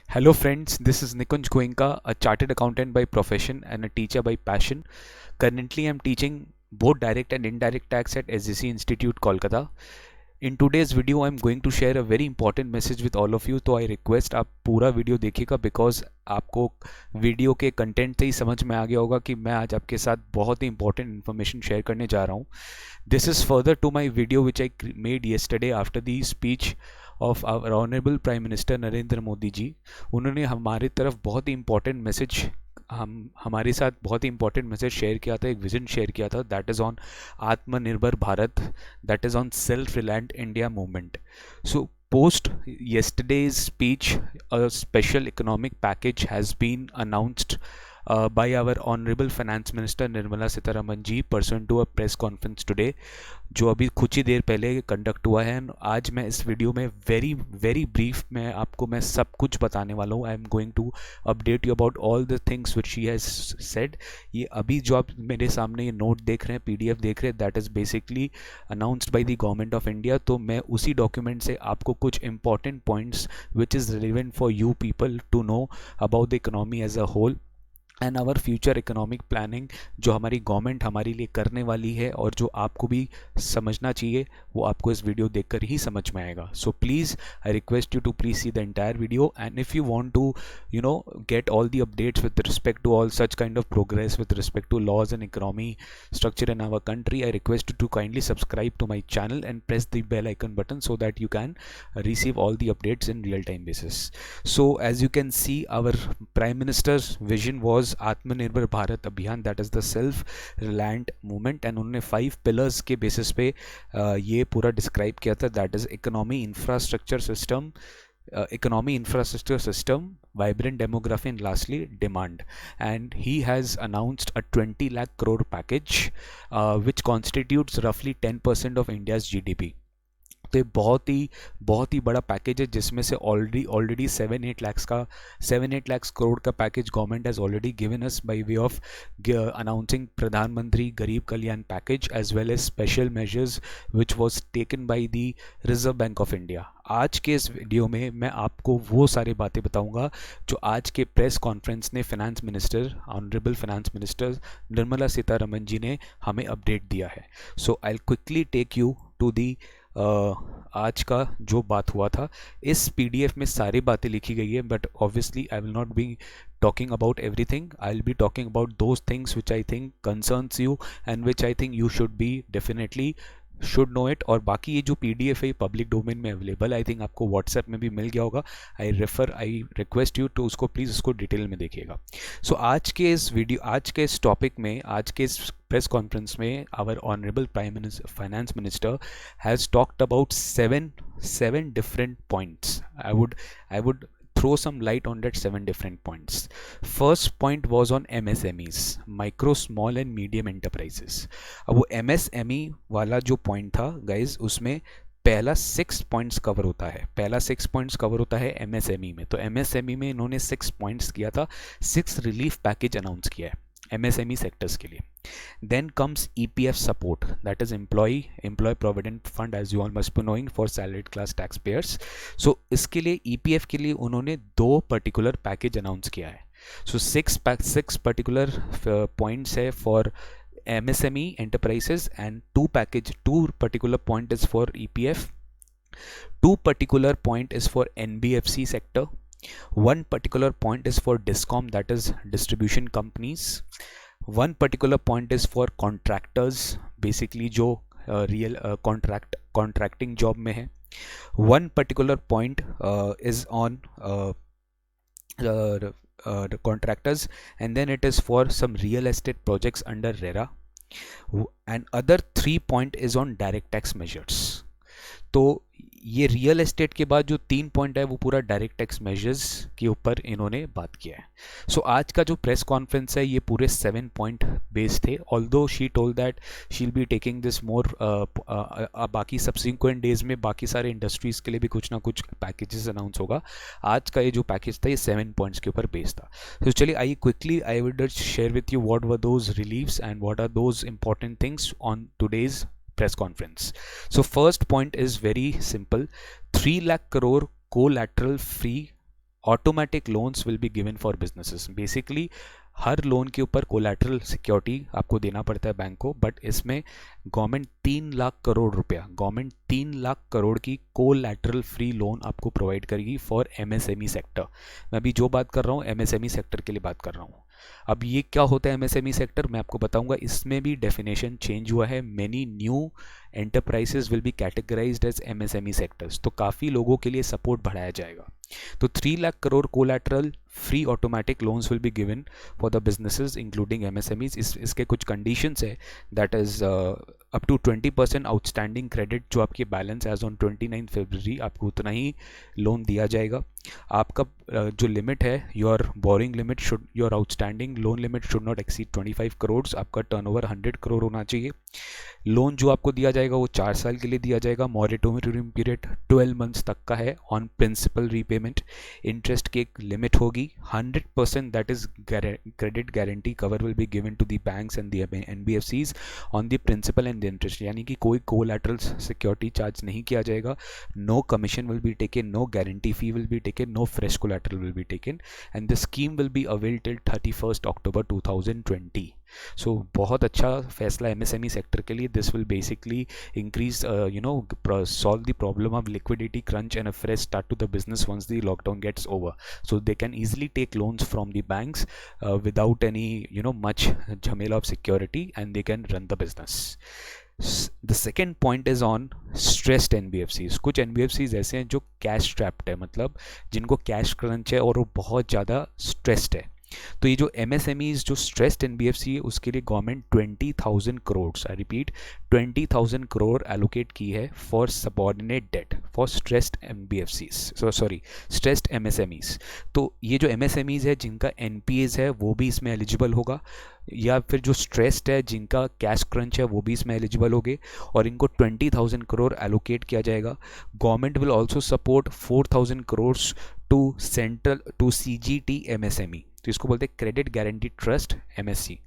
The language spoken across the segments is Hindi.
Hello, friends. This is Nikunj Goenka, a chartered accountant by profession and a teacher by passion. Currently, I'm teaching both direct and indirect tax at SGC Institute, Kolkata. In today's video, I'm going to share a very important message with all of you. तो I request आप पूरा वीडियो देखिएगा बिकॉज आपको वीडियो के कंटेंट से ही समझ में आ गया होगा कि मैं आज आपके साथ बहुत ही इंपॉर्टेंट इन्फॉर्मेशन शेयर करने जा रहा हूँ. This is further to my video which I made yesterday after the speech of our honourable prime minister Narendra Modi ji. उन्होंने हमारी तरफ बहुत ही इंपॉर्टेंट मैसेज हमारे साथ बहुत ही इंपॉर्टेंट मैसेज शेयर किया था, एक विजन शेयर किया था. दैट इज़ ऑन आत्मनिर्भर Bharat, that is on self-reliant India movement. So post yesterday's speech, a special economic package has been announced by our honorable finance minister Nirmala Sitharaman ji pursuant to a press conference today, जो अभी कुछ ही देर पहले कंडक्ट हुआ है. आज मैं इस वीडियो में वेरी ब्रीफ में आपको मैं सब कुछ बताने वाला हूँ. I am going to update you about all the things which she has said. ये अभी जो आप मेरे सामने ये नोट देख रहे हैं, पीडीएफ देख रहे हैं, that is basically announced by the government of India. तो मैं उसी डॉक्यूमेंट से आपको कुछ important points which is relevant for you people to know about the economy as a whole and our future economic planning, जो हमारी गवर्नमेंट हमारे लिए करने वाली है और जो आपको भी समझना चाहिए, वो आपको इस वीडियो देखकर ही समझ में आएगा. So please I request you to please see the entire video. And if you want to get all the updates with respect to all such kind of progress with respect to laws and economy structure in our country, I request you to kindly subscribe to my channel and press the bell icon button so that you can receive all the updates in real time basis. So as you can see, our prime minister's vision was आत्मनिर्भर भारत अभियान, that is the self reliant movement. And उन्होंने 5 पिलर्स के बेसिस पे ये पूरा डिस्क्राइब किया था. That is economy infrastructure system, vibrant demography, and lastly demand. And he has announced a 20 lakh crore package which constitutes roughly 10% of India's GDP. तो ये बहुत ही बड़ा पैकेज है जिसमें से ऑलरेडी 7-8 लाख करोड़ का package government has already given us by way of announcing Pradhan Mantri Garib Kalyan package as well as special measures which was taken by the Reserve Bank of India. आज के इस वीडियो में मैं आपको वो सारी बातें बताऊंगा जो आज के प्रेस कॉन्फ्रेंस ने finance minister, honourable finance minister Nirmala Sitharaman ji ने हमें अपडेट दिया है. So I will quickly take you to the आज का जो बात हुआ था. इस पीडीएफ में सारी बातें लिखी गई है, but obviously I will not B talking about everything. I'll be talking about those things which I think concerns you and which I think you should be definitely should know it. और बाकी ये जो पीडीएफ है पब्लिक डोमेन में अवेलेबल, आई थिंक आपको व्हाट्सएप में भी मिल गया होगा. आई रिक्वेस्ट यू टू उसको प्लीज़ उसको डिटेल में देखिएगा. सो आज के इस टॉपिक में, आज के इस प्रेस कॉन्फ्रेंस में our honourable finance minister has talked about seven different points. I would throw some light on that 7 different points. First point was on MSMEs, micro small and medium enterprises. अब वो MSME वाला जो पॉइंट था गाइज, उसमें पहला 6 पॉइंट्स कवर होता है MSME में. तो MSME में इन्होंने 6 पॉइंट्स किया था, 6 रिलीफ पैकेज अनाउंस किया है MSME सेक्टर्स के लिए. Then comes EPF support, that is employee provident fund, as you all must be knowing, for salaried class taxpayers. So इसके लिए EPF के लिए उन्होंने 2 पर्टिकुलर पैकेज अनाउंस किया है. So 6 पर्टिकुलर पॉइंट्स है for MSME enterprises and 2 particular point is for EPF, 2 particular point is for NBFC sector, 1 particular point is for DISCOM, that is distribution companies, 1 particular point is for contractors, basically जो real contracting job में है. 1 particular point is on the contractors, and then it is for some real estate projects under RERA, and other 3 point is on direct tax measures. तो ये रियल एस्टेट के बाद जो 3 पॉइंट है वो पूरा डायरेक्ट टैक्स मेजर्स के ऊपर इन्होंने बात किया है. सो आज का जो प्रेस कॉन्फ्रेंस है ये पूरे 7 पॉइंट बेस्ड थे. Although she told that she will be taking this more, बाकी सब्सिक्वेंट डेज में बाकी सारे इंडस्ट्रीज़ के लिए भी कुछ ना कुछ पैकेजेस अनाउंस होगा. आज का ये जो पैकेज था ये 7 पॉइंट्स के ऊपर बेस्ड था. तो चलिए I quickly I will share with you what were those reliefs and what are those important things on today's press conference. So first point is very simple. 3 lakh crore collateral free automatic loans will be given for businesses. Basically her loan के ऊपर कोलैटरल सिक्योरिटी आपको देना पड़ता है बैंक को, बट इसमें गवर्नमेंट 3 लाख करोड़ की कोलैटरल फ्री लोन आपको प्रोवाइड करेगी फॉर एमएसएमई सेक्टर। मैं अभी जो बात कर रहा हूँ एमएसएमई सेक्टर के लिए बात कर रहा हूँ। अब ये क्या होता है एमएसएमई सेक्टर, मैं आपको बताऊंगा। इसमें भी डेफिनेशन चेंज हुआ है। Many new enterprises will be categorised as MSME sectors, तो काफ़ी लोगों के लिए सपोर्ट बढ़ाया जाएगा। तो 3 lakh crore collateral free automatic loans will be given for the businesses including MSMEs. इसके कुछ कंडीशंस है, that is up to 20% outstanding credit जो आपकी बैलेंस एज ऑन 29 फरवरी आपको उतना ही लोन दिया जाएगा। आपका जो लिमिट है, your boring limit should, your outstanding loan limit should not exceed 25 crore. आपका टर्नओवर 100 करोड़ होना चाहिए। लोन जो आपको दिया जाएगा वो 4 साल के लिए दिया जाएगा। मॉरेटोरियम पीरियड 12 मंथ्स तक का है ऑन प्रिंसिपल रीपेमेंट। इंटरेस्ट की एक लिमिट होगी 100%, that is credit guarantee cover will be given to the banks and the NBFCs on the principal and the interest, यानी कि कोई कोलैटरल सिक्योरिटी चार्ज नहीं किया जाएगा। No commission will be taken, no guarantee fee will be taken, no fresh collateral will be taken, and the scheme will be avail till 31 October 2020। So बहुत अच्छा फैसला एमएसएमई सेक्टर के लिए। This will basically increase solve the problem of liquidity crunch and a fresh start to the business once the lockdown gets over, so they can easily take loans from the banks without any much jhamela of security, and they can run the business. The second point is on stressed NBFCs. कुछ NBFCs ऐसे हैं जो कैश ट्रैप्ड है, मतलब जिनको कैश क्रंच है और वो बहुत ज़्यादा स्ट्रेस्ड है। तो ये जो एमएसएमईज जो स्ट्रेस्ड एनबीएफसी है उसके लिए government 20,000 crore, I repeat 20,000 crore allocate की है for subordinate debt for stressed NBFCs, sorry stressed MSMEs. तो ये जो एमएसएमईज है जिनका एनपीएज है वो भी इसमें एलिजिबल होगा, या फिर जो स्ट्रेस्ड है जिनका कैश क्रंच है वो भी इसमें एलिजिबल होंगे, और इनको 20,000 करोड़ एलोकेट किया जाएगा। Government will also support 4,000 crore to central to CGT MSME, तो इसको बोलते हैं credit guarantee trust MSC.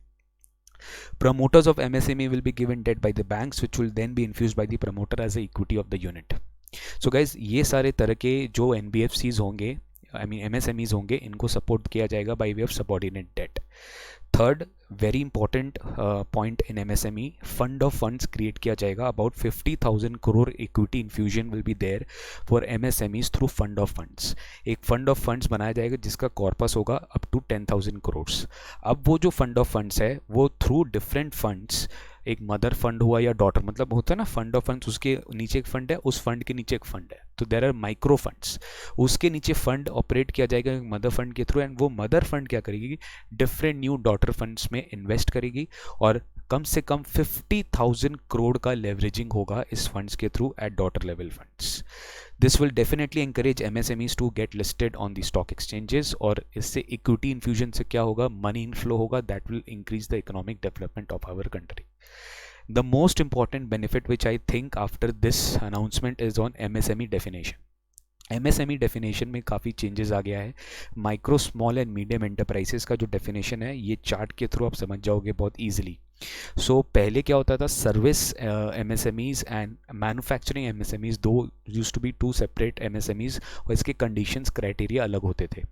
Promoters of MSME will be given debt by the banks, which will then be infused by the promoter as a equity of the unit. So guys, ये सारे तरह के जो NBFCs होंगे, आई मीन MSMEs होंगे, इनको सपोर्ट किया जाएगा by way of subordinate debt. Third very important point in MSME, fund of funds create किया जाएगा। About 50,000 crore equity infusion will be there for MSMEs through fund of funds. एक फंड ऑफ फंड्स बनाया जाएगा जिसका कॉर्पस होगा अप टू 10,000 करोड़। अब वो जो फंड ऑफ फंड्स है वो थ्रू डिफरेंट फंड्स, एक मदर फंड हुआ या डॉटर, मतलब होता है ना फंड ऑफ फंड्स, उसके नीचे एक फंड है, उस फंड के नीचे एक फंड है, तो देयर आर माइक्रो फंड्स, उसके नीचे फंड ऑपरेट किया जाएगा मदर फंड के थ्रू, एंड वो मदर फंड क्या करेगी, डिफरेंट न्यू डॉटर फंड्स में इन्वेस्ट करेगी, और कम से कम 50,000 करोड़ का लेवरेजिंग होगा इस फंड्स के through at daughter level funds. This will definitely encourage MSMEs to get listed on the stock exchanges, और इससे इक्विटी इन्फ्यूजन से क्या होगा, मनी इनफ्लो होगा, that will increase the economic development of our country. The most important benefit which I think after this announcement is on MSME definition. MSME definition में काफ़ी चेंजेस आ गया है। Micro small and medium enterprises का जो डेफिनेशन है ये चार्ट के थ्रू आप समझ जाओगे बहुत ईजिली। सो पहले क्या होता था, service MSMEs and manufacturing MSMEs दो used to be two separate MSMEs, और इसके कंडीशंस क्राइटेरिया अलग होते थे।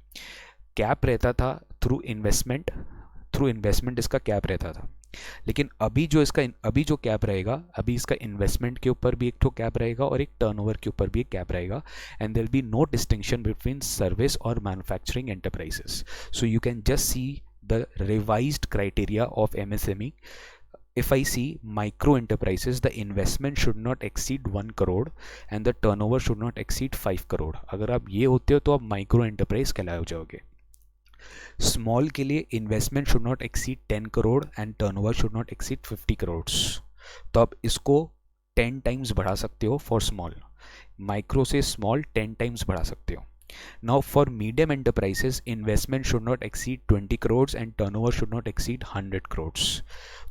कैप रहता था थ्रू इन्वेस्टमेंट इसका कैप रहता था, लेकिन अभी जो कैप रहेगा, अभी इसका इन्वेस्टमेंट के ऊपर भी एक तो कैप रहेगा और एक टर्नओवर के ऊपर भी एक कैप रहेगा, and there will be no distinction between service और manufacturing enterprises. So you can just see the revised criteria of MSME. If I see micro enterprises, the investment should not exceed 1 crore and the turnover should not exceed 5 crore. अगर आप ये होते हो तो आप माइक्रो एंटरप्राइज कहलाए जाओगे। स्मॉल के लिए investment should not exceed 10 crore and turnover should not exceed 50 crore, तो आप इसको 10 टाइम्स बढ़ा सकते हो फॉर स्मॉल, माइक्रो से स्मॉल 10 टाइम्स बढ़ा सकते हो। Now for medium enterprises, investment should not exceed 20 crore and turnover should not exceed 100 crore,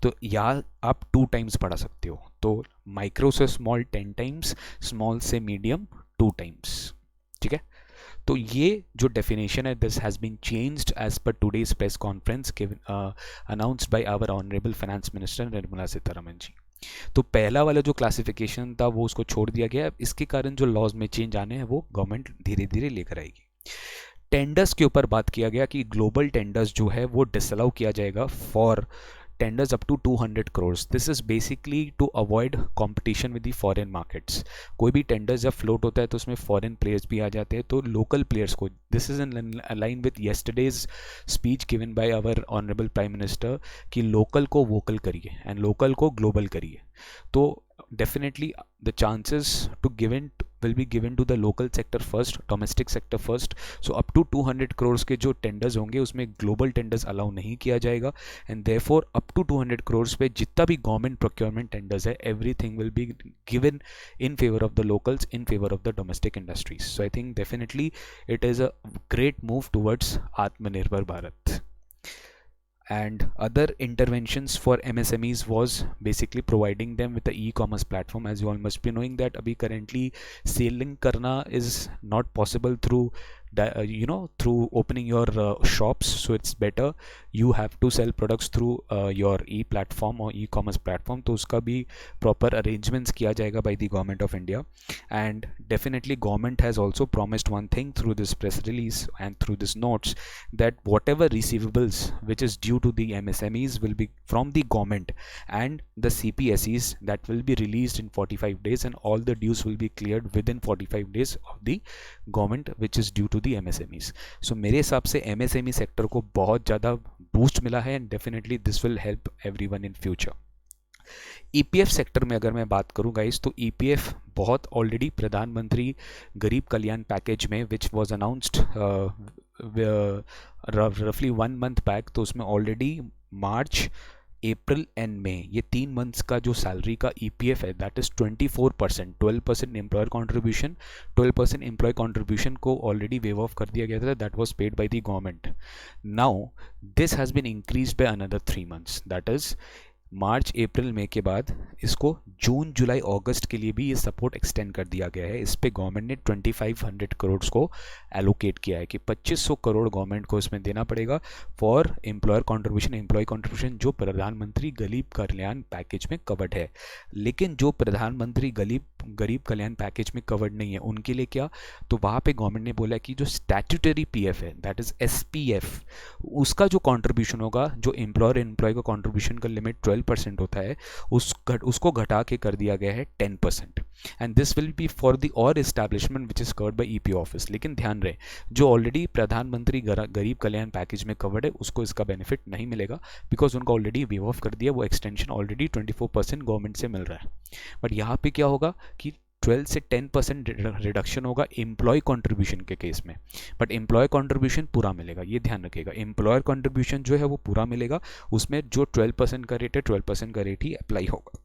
तो यहाँ आप 2 टाइम्स बढ़ा सकते हो। तो माइक्रो से स्मॉल 10 टाइम्स, स्मॉल से मीडियम 2 टाइम्स, ठीक है। तो ये जो डेफिनेशन है, this has been changed as per today's press conference announced by our honourable finance minister Nirmala Sitharaman ji. तो पहला वाला जो क्लासिफिकेशन था वो उसको छोड़ दिया गया। इसके कारण जो लॉज में चेंज आने हैं वो गवर्नमेंट धीरे धीरे लेकर आएगी। टेंडर्स के ऊपर बात किया गया कि ग्लोबल टेंडर्स जो है वो डिसअलाउ किया जाएगा for tenders up to 200 crores. This is basically to avoid competition with the foreign markets. कोई भी टेंडर जब फ्लोट होता है तो उसमें फॉरेन प्लेयर्स भी आ जाते हैं, तो लोकल प्लेयर्स को, this is in line with yesterday's speech given by our honourable prime minister कि लोकल को वोकल करिए एंड लोकल को ग्लोबल करिए. तो definitely the chances to given will be given to the local sector first, domestic sector first. So up to 200 crores के जो टेंडर्स होंगे उसमें ग्लोबल टेंडर्स अलाउ नहीं किया जाएगा, and therefore up to 200 crores पे जितना भी गवर्नमेंट प्रोक्योरमेंट टेंडर्स है, everything will be given in favor of the locals, in favor of the domestic industries. So I think definitely it is a great move towards Atmanirbhar Bharat. And other interventions for MSMEs was basically providing them with the e-commerce platform. As you all must be knowing that abhi currently selling karna is not possible through through opening your shops. So it's better you have to sell products through your e-platform or e-commerce platform. तो उसका भी proper arrangements किया जाएगा by the government of India. And definitely government has also promised one thing through this press release and through this notes, that whatever receivables which is due to the MSMEs will be from the government and the CPSEs, that will be released in 45 days, and all the dues will be cleared within 45 days of the government which is due to the MSMEs. सो मेरे हिसाब से MSME सेक्टर को बहुत ज़्यादा बूस्ट मिला है, and definitely this will help everyone in future. EPF sector में अगर मैं बात करूं गाइस, तो EPF बहुत ऑलरेडी प्रधानमंत्री गरीब कल्याण पैकेज में विच वाज अनाउंस्ड रफली 1 month बैक, तो उसमें ऑलरेडी मार्च, अप्रैल एंड मई, ये 3 months का जो सैलरी का EPF है, that is 24%. 12% employer contribution, 12% employee contribution को ऑलरेडी वेव ऑफ कर दिया गया था. That was paid by the government. Now this has been increase by another 3 months, that is March, April, May के बाद इसको जून, जुलाई, अगस्त के लिए भी ये सपोर्ट एक्सटेंड कर दिया गया है. इस पे गवर्नमेंट ने 2500 करोड़ को एलोकेट किया है कि 2500 करोड़ गवर्नमेंट को इसमें देना पड़ेगा for employer contribution, employee contribution, जो प्रधानमंत्री गरीब कल्याण पैकेज में कवर्ड है. लेकिन जो प्रधानमंत्री गरीब कल्याण पैकेज में कवर्ड नहीं है, उनके लिए क्या, तो वहाँ पे गवर्नमेंट ने बोला कि जो स्टैट्यूटरी PF है, दैट इज SPF, उसका जो कॉन्ट्रीब्यूशन होगा, जो एम्प्लॉयर एम्प्लॉय का कॉन्ट्रीब्यूशन का लिमिट 12% होता है, उसको घटा के कर दिया गया है 10%. And this will be for the और establishment which is covered by EPO office. लेकिन ध्यान रहे, जो ऑलरेडी प्रधानमंत्री गरीब कल्याण पैकेज में कवर्ड है, उसको इसका बेनिफिट नहीं मिलेगा, बिकॉज उनका ऑलरेडी वेव ऑफ कर दिया, वो एक्सटेंशन ऑलरेडी 24% गवर्नमेंट से मिल रहा है. बट यहाँ पे क्या होगा कि 12 से 10% रिडक्शन होगा एम्प्लॉय कंट्रीब्यूशन के केस में, बट एम्प्लॉय कंट्रीब्यूशन पूरा मिलेगा. ये ध्यान रखिएगा, एम्प्लॉयर कंट्रीब्यूशन जो है वो पूरा मिलेगा, उसमें जो 12% का रेट है, 12% का रेट ही अप्लाई होगा.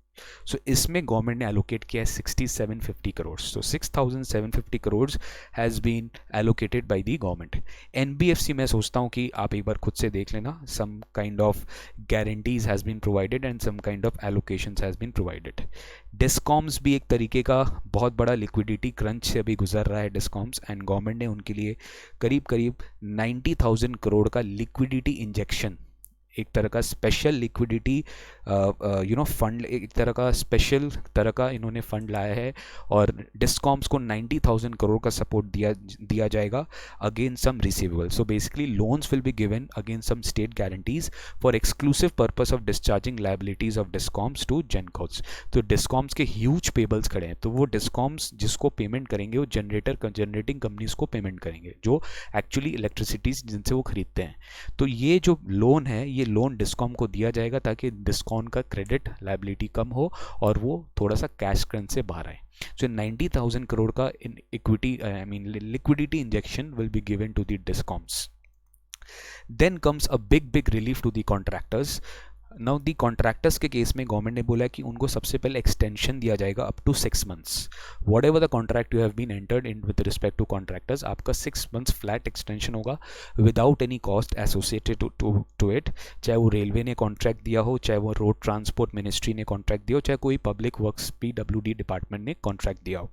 सो इसमें गवर्नमेंट ने एलोकेट किया है 6750 crore. So 6750 crore has been allocated by the government. NBFC मैं सोचता हूँ कि आप एक बार खुद से देख लेना, some kind of guarantees has been provided and some kind of allocations has been provided. Discoms भी एक तरीके का बहुत बड़ा लिक्विडिटी क्रंच से अभी गुजर रहा है डिस्कॉम्स, एंड गवर्नमेंट ने उनके लिए करीब करीब 90,000 करोड़ का लिक्विडिटी इंजेक्शन, एक तरह का स्पेशल लिक्विडिटी फंड, एक तरह का स्पेशल तरह का इन्होंने फंड लाया है, और डिस्कॉम्स को 90,000 करोड़ का सपोर्ट दिया जाएगा against some receivable. So basically loans will be given against some state guarantees for exclusive purpose of discharging liabilities of discoms to gencos. तो डिस्कॉम्स के ह्यूज पेबल्स खड़े हैं, तो वो डिस्कॉम्स जिसको पेमेंट करेंगे वो जनरेटिंग कंपनीज को पेमेंट करेंगे, जो एक्चुअली इलेक्ट्रिसिटीज जिनसे वो खरीदते हैं. तो ये जो लोन है, ये लोन डिस्कॉम को दिया जाएगा ताकि डिस्कॉम का क्रेडिट लायबिलिटी कम हो और वो थोड़ा सा कैश क्रंच से बाहर आए. सो 90,000 करोड़ का in equity liquidity injection will be given to the discoms. Then comes a big relief to the contractors. Now the contractors के केस में गवर्नमेंट ने बोला कि उनको सबसे पहले एक्सटेंशन दिया जाएगा up to 6 months. Whatever the contract you have been entered in with respect to contractors, आपका 6 months फ्लैट एक्सटेंशन होगा without any cost associated to it. चाहे वो रेलवे ने कॉन्ट्रैक्ट दिया हो, चाहे वो रोड ट्रांसपोर्ट मिनिस्ट्री ने कॉन्ट्रैक्ट दिया हो, चाहे कोई पब्लिक वर्क्स PWD डिपार्टमेंट ने कॉन्ट्रैक्ट दिया हो.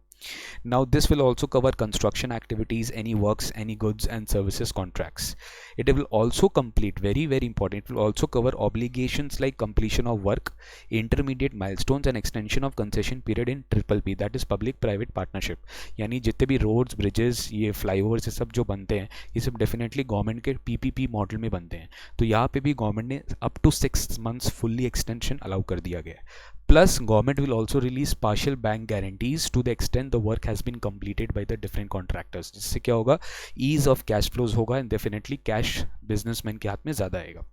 Now, this will also cover construction activities, any works, any goods and services contracts. It will also complete, very, very important, it will also cover obligations like completion of work, intermediate milestones and extension of concession period in triple P, that is public private partnership. यानी जितने भी रोड्स, ब्रिजेस, ये फ्लाईओवर्स, ये सब जो बनते हैं, ये सब डेफिनेटली गवर्नमेंट के पीपीपी मॉडल में बनते हैं. तो यहाँ पे भी गवर्नमेंट ने up to 6 months fully extension allow कर दिया गया है. Plus, government will also release partial bank guarantees to the extent the work has been completed by the different contractors. जिससे क्या होगा, ease of cash flows होगा and definitely cash businessman के हाथ में ज़्यादा आएगा.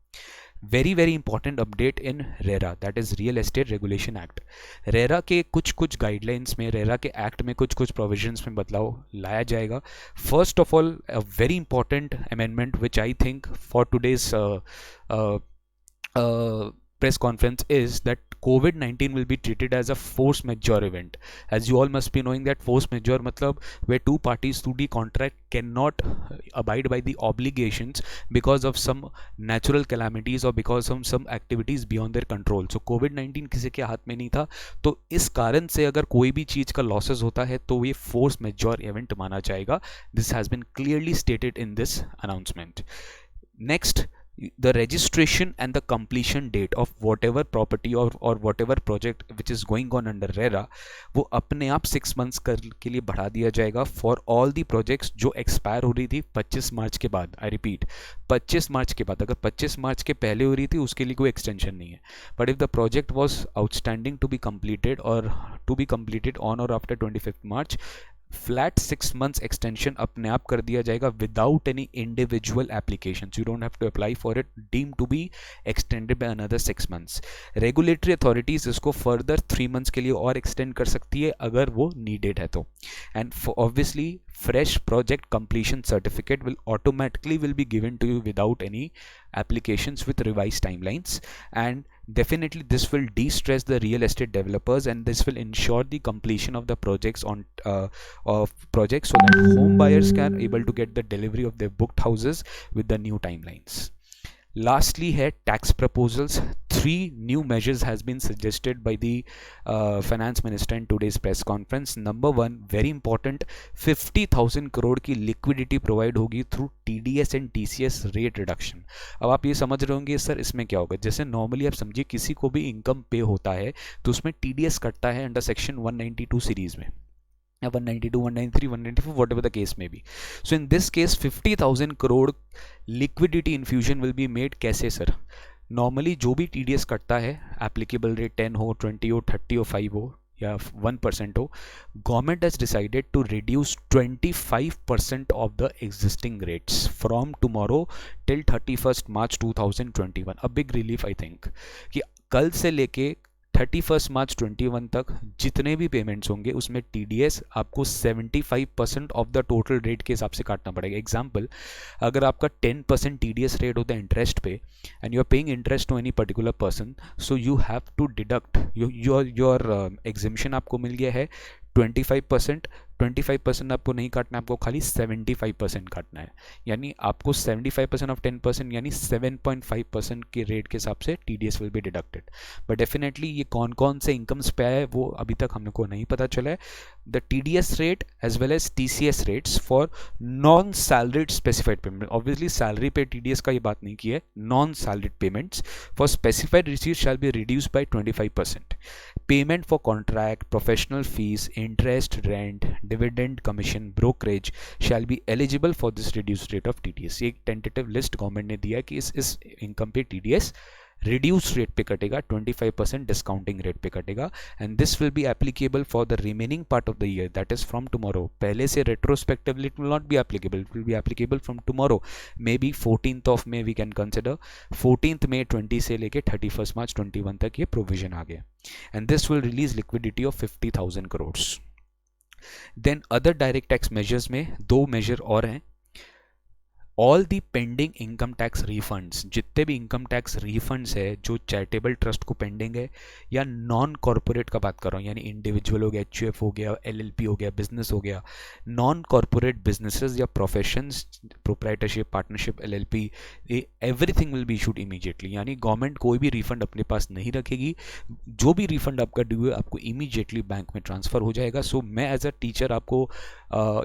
Very very important update in RERA, that is real estate regulation act. RERA के कुछ कुछ गाइडलाइंस में, रेरा के एक्ट में कुछ कुछ प्रोविजंस में बदलाव लाया जाएगा. First of all, a very important amendment which I think for today's press conference is that COVID-19 will be treated as a force majeure event. As you all must be knowing that force majeure matlab where two parties to the contract cannot abide by the obligations because of some natural calamities or because of some activities beyond their control. So COVID-19 किसी के हाथ में नहीं था, तो इस कारण से अगर कोई भी चीज़ का losses होता है तो ये force majeure event माना जाएगा. This has been clearly stated in this announcement. Next, the registration and the completion date of whatever property or whatever project which is going on under RERA वो अपने आप 6 months के लिए बढ़ा दिया जाएगा for all the projects जो expire हो रही थी 25 मार्च के बाद. I repeat, 25 मार्च के बाद. अगर 25 मार्च के पहले हो रही थी उसके लिए कोई extension नहीं है. But if the project was outstanding to be completed or to be completed on or after 25th March, flat 6 months extension अपने आप कर दिया जाएगा without any individual application. You don't have to apply for it, deem to be extended by another 6 months. Regulatory authorities इसको फर्दर 3 months के लिए और एक्सटेंड कर सकती है अगर वो नीडेड है तो. And obviously fresh project completion certificate will be given to you without any applications with revised timelines, and definitely this will de-stress the real estate developers and this will ensure the completion of the projects of projects so that home buyers can able to get the delivery of their booked houses with the new timelines. Lastly है tax proposals. 3 new measures has been suggested by the finance minister in today's press conference. Number 1, very important, 50,000 crore की liquidity provide होगी through TDS and TCS rate reduction. अब आप ये समझ रहे होंगे सर इसमें क्या होगा. जैसे नॉर्मली आप समझिए किसी को भी इनकम पे होता है तो उसमें TDS कटता है अंडर सेक्शन 192 सीरीज में, 192, 193, 194, whatever the case may be. So in this case 50,000 crore liquidity infusion will be made. कैसे सर? नॉर्मली जो भी TDS कटता है, एप्लीकेबल रेट 10 हो, 20 हो, 30 हो, 5 हो या 1% हो, government has decided to reduce 25% of the existing rates from tomorrow till 31st March 2021. A big relief I think कि कल से लेके 31st March 21 तक जितने भी पेमेंट्स होंगे उसमें TDS आपको 75% ऑफ द टोटल रेट के हिसाब से काटना पड़ेगा. एग्जाम्पल, अगर आपका 10% TDS रेट होता है इंटरेस्ट पे and you are paying interest to any particular person, so you have to deduct your exemption आपको मिल गया है 25%. 25% आपको नहीं काटना है, आपको खाली 75% काटना है. यानी आपको 75% ऑफ 10% यानी 7.5% के रेट के हिसाब से TDS will be deducted. But definitely ये कौन कौन से इनकम्स पे है वो अभी तक हम लोग को नहीं पता चला है. The TDS rate as well as TCS rates for non salaried specified payment. Obviously salary पे TDS का ये बात नहीं की है. Non salaried payments for specified receipt shall be reduce by 25%. Payment for contract, professional fees, interest, rent, dividend, commission, brokerage shall be eligible for this reduce rate of TDS. एक टेंटेटिव लिस्ट गवर्नमेंट ने दिया कि इस इनकम पे TDS रिड्यूस रेट पे कटेगा, 25% डिस्काउंटिंग रेट पे कटेगा. And this will be applicable for the remaining part of the year, that is from tomorrow. पहले से retrospectively it will not be applicable, it will be applicable from tomorrow. Maybe 14th May we can consider. 14th May 20 से लेके 31st March 21 तक ये प्रोविजन आ गया. And this will release liquidity of 50,000 crores. Then other direct tax measures में 2 मेजर और हैं. All the pending income tax refunds, जितने भी इनकम टैक्स रिफंड्स है जो चैरिटेबल ट्रस्ट को पेंडिंग है, या नॉन कॉरपोरेट का बात कर रहा हूँ, यानी इंडिविजुअल हो गया, एचयूएफ हो गया, एलएलपी हो गया, बिजनेस हो गया, नॉन कॉरपोरेट बिजनेसेस या professions, proprietorship, partnership, LLP, everything will be issued immediately. यानी गवर्नमेंट कोई भी रिफंड अपने पास नहीं रखेगी, जो भी रिफंड आपका ड्यू है आपको इमीडिएटली बैंक में ट्रांसफ़र हो जाएगा। सो मैं एज अ टीचर आपको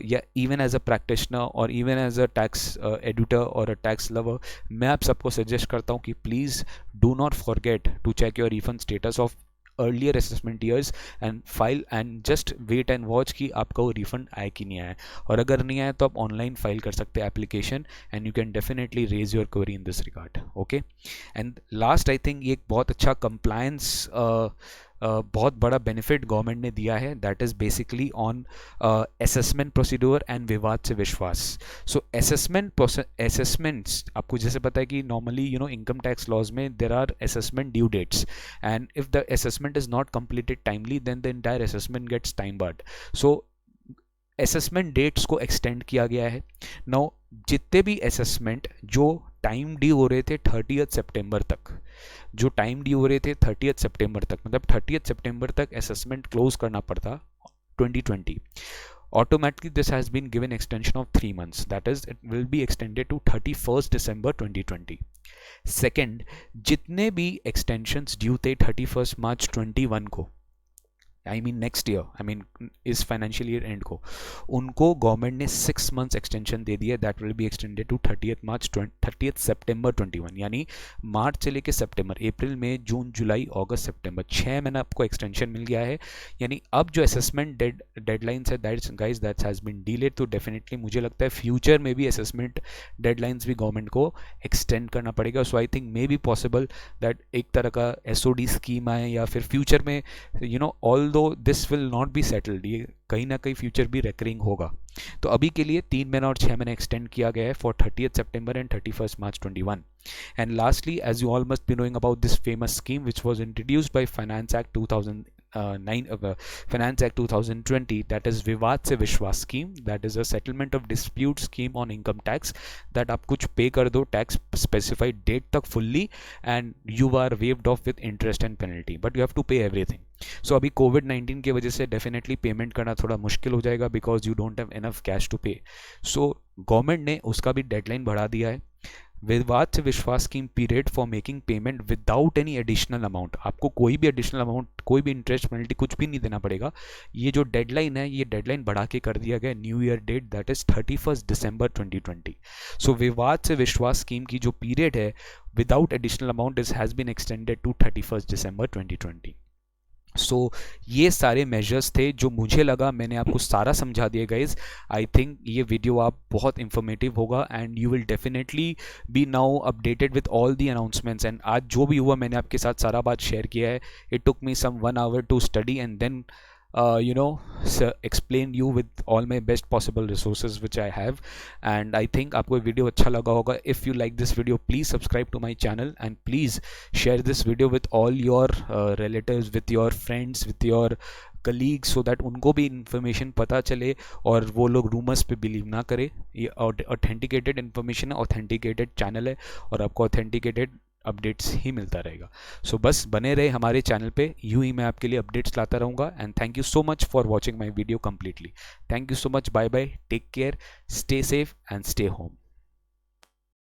या इवन एज अ प्रैक्टिशनर और even as a tax editor और अ टैक्स लवर, मैं आप सबको सजेस्ट करता हूँ कि please do not forget to check your refund status of earlier assessment years and file and just wait and watch कि आपका वो रिफंड आए कि नहीं आया। और अगर नहीं आया तो आप ऑनलाइन फाइल कर सकते हैं application, and you can definitely raise your query in this regard. Okay, and last I think ये एक बहुत अच्छा कंप्लायंस बहुत बड़ा बेनिफिट गवर्नमेंट ने दिया है, that is basically on assessment procedure and विवाद से विश्वास। सो असेसमेंट्स आपको जैसे पता है कि नॉर्मली इनकम टैक्स लॉज में there are assessment due dates, and if the assessment is not completed timely then the entire assessment gets time barred. So assessment dates को एक्सटेंड किया गया है। नाउ जितने भी असेसमेंट जो टाइम ड्यू हो रहे थे 30 सितंबर तक, जो टाइम ड्यू हो रहे थे 30 सितंबर तक, मतलब 30 सितंबर तक असेसमेंट क्लोज करना पड़ता 2020, automatically this has been given extension of 3 months, that is it will be extended to 31st December 2020. Second, जितने भी extensions ड्यू थे 31st March 21 को, I mean next year, I mean इस फाइनेंशियल ईयर एंड को, उनको गवर्नमेंट ने 6 मंथ्स एक्सटेंशन दे दिया, that will be extended to 30 September 21। यानी मार्च से लेके सितंबर, अप्रैल, मई, जून, जुलाई, अगस्त, सितंबर, 6 महीना आपको एक्सटेंशन मिल गया है। यानी अब जो असेसमेंट डेडलाइंस है that's guys that has been delayed, तो डेफिनेटली मुझे लगता है फ्यूचर में भी असेसमेंट डेडलाइंस भी गवर्नमेंट को एक्सटेंड करना पड़ेगा। So I think may be possible that एक तरह का एसओडी स्कीम आए, या फिर फ्यूचर में ऑल दो this will not be settled, ये कहीं ना कहीं फ्यूचर भी रेकरिंग होगा। तो अभी के लिए 3 महीना और 6 महीने एक्सटेंड किया गया है for 30 September and 31 March 21। And lastly, as you all must be knowing about this famous scheme which was introduced by finance act 2020, that is Vivad se Vishwas scheme, that is a settlement of dispute scheme on income tax, that आप कुछ पे कर दो टैक्स स्पेसिफाइड डेट तक fully and you are waived off with interest and penalty, but you have to pay everything. So अभी कोविड-19 की वजह से डेफिनेटली पेमेंट करना थोड़ा मुश्किल हो जाएगा because you don't have enough cash to pay. So government ने उसका भी डेडलाइन बढ़ा दिया है। विवाद se Vishwas scheme period for making payment without any additional amount, आपको कोई भी एडिशनल अमाउंट, कोई भी इंटरेस्ट पेनल्टी कुछ भी नहीं देना पड़ेगा। ये जो डेडलाइन है, ये डेडलाइन बढ़ा के कर दिया गया new year date, that is 31 December 2020। So Vivad se Vishwas scheme की जो पीरियड है without additional amount is has been extended to 31 December 2020। So ये सारे मेजर्स थे जो मुझे लगा मैंने आपको सारा समझा दिया गाइज। आई थिंक ये वीडियो आप बहुत इंफॉर्मेटिव होगा and you will definitely be now updated with all the announcements. And आज जो भी हुआ मैंने आपके साथ सारा बात शेयर किया है। It took me some 1 hour to study and then explain you with all my best possible resources which I have, and I think आपको वीडियो अच्छा लगा होगा। If you like this video, please subscribe to my channel and please share this video with all your relatives, with your friends, with your colleagues, so that उनको भी इन्फॉर्मेशन पता चले और वो लोग रूमर्स पे बिलीव ना करें। ये ऑथेंटिकेटेड इन्फॉर्मेशन है, ऑथेंटिकेटेड चैनल है और आपको ऑथेंटिकेटेड अपडेट्स ही मिलता रहेगा। सो बस बने रहे हमारे चैनल पे, यूँ ही मैं आपके लिए अपडेट्स लाता रहूँगा। And thank you so much for watching my video completely. Thank you so much, bye bye, take care, stay safe and stay home.